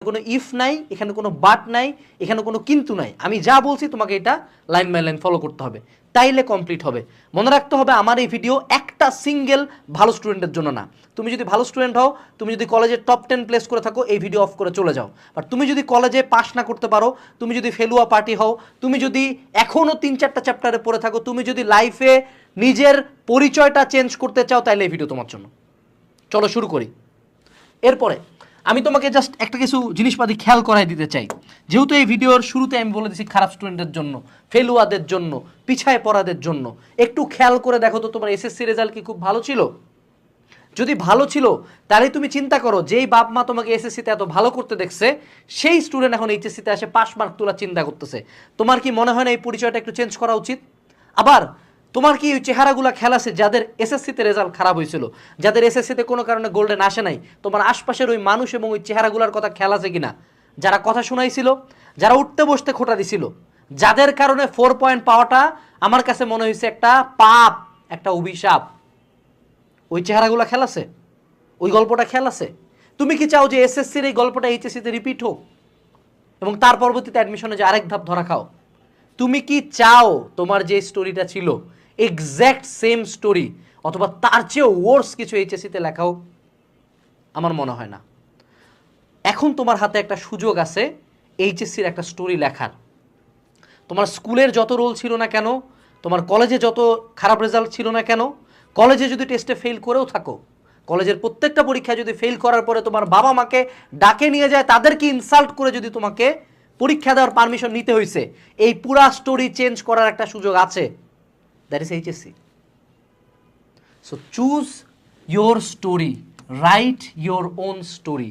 কোনো ইফ নাই, এখানে কোনো বাট নাই, এখানে কোনো কিন্তু নাই। আমি যা বলছি তোমাকে এটা লাইন বাই লাইন ফলো করতে হবে, তাইলে কমপ্লিট হবে। মনে রাখতে হবে আমার এই ভিডিও একটা সিঙ্গেল ভালো স্টুডেন্টের জন্য না। তুমি যদি ভালো স্টুডেন্ট হও, তুমি যদি কলেজে টপ 10 প্লেস করে থাকো, এই ভিডিও অফ করে চলে যাও। বাট তুমি যদি কলেজে পাস না করতে পারো, তুমি যদি ফেলুয়া পার্টি হও, তুমি যদি এখনও 3-4টা চ্যাপ্টারে পড়ে থাকো, তুমি যদি লাইফে নিজের পরিচয়টা চেঞ্জ করতে চাও, তাইলে এই ভিডিও তোমার জন্য। চলো শুরু করি। এরপরে আমি তোমাকে জাস্ট একটা কিছু জিনিসপাতি খেয়াল করাই দিতে চাই। যেহেতু এই ভিডিওর শুরুতে আমি বলে দিচ্ছি খারাপ স্টুডেন্টের জন্য, ফেলুয়াদের জন্য, পিছায় পড়াদের জন্য, একটু খেয়াল করে দেখো তো তোমার এসএসসি রেজাল্ট কি খুব ভালো ছিল? যদি ভালো ছিল তাহলে তুমি চিন্তা করো, যেই বাপ মা তোমাকে এসএসসিতে এত ভালো করতে দেখছে, সেই স্টুডেন্ট এখন এইচএসসিতে আসে পাস মার্ক তোলার চিন্তা করতেছে। তোমার কি মনে হয় না এই পরিচয়টা একটু চেঞ্জ করা উচিত? আবার তোমার কি ওই চেহারাগুলো খেয়াল আছে যাদের এসএসসিতে রেজাল্ট খারাপ হয়েছিল, যাদের এসএসসিতে কোনো কারণে গোল্ডেন আসে নাই? তোমার আশপাশের ওই মানুষ এবং ওই চেহারাগুলোর কথা খেয়াল আছে কিনা? যারা কথা শোনাইছিল, যারা উঠতে বসতে খোটা দিছিল, যাদের কারণে 4 পয়েন্ট পাওয়াটা আমার কাছে মনে হয়েছে একটা পাপ, একটা অভিশাপ। ওই চেহারাগুলো খেয়াল আছে? ওই গল্পটা খেয়াল আছে? তুমি কি চাও যে এসএসসির এই গল্পটা এইচএসসিতে রিপিট হোক এবং তার পরবর্তীতে অ্যাডমিশনে যে আরেক ধাপ ধরা খাও? তুমি কি চাও তোমার যে স্টোরিটা ছিল এক্স্যাক্ট সেম স্টোরি অথবা তার চেয়েও ওয়ার্স কিছু এইচএসসিতে লেখা হোক? আমার মনে হয় না। এখন তোমার হাতে একটা সুযোগ আছে এইচএসসির একটা স্টোরি লেখার। তোমার স্কুলের যত রোল ছিল না কেন, তোমার কলেজে যত খারাপ রেজাল্ট ছিল না কেন, কলেজে যদি টেস্টে ফেল করেও থাকো, কলেজের প্রত্যেকটা পরীক্ষায় যদি ফেল করার পরে তোমার বাবা মাকে ডাকে নিয়ে যায়, তাদেরকে ইনসাল্ট করে যদি তোমাকে পরীক্ষা দেওয়ার পারমিশন নিতে হয়েছে, এই পুরা স্টোরি চেঞ্জ করার একটা সুযোগ আছে। That is HSC. So choose your story, right your own story.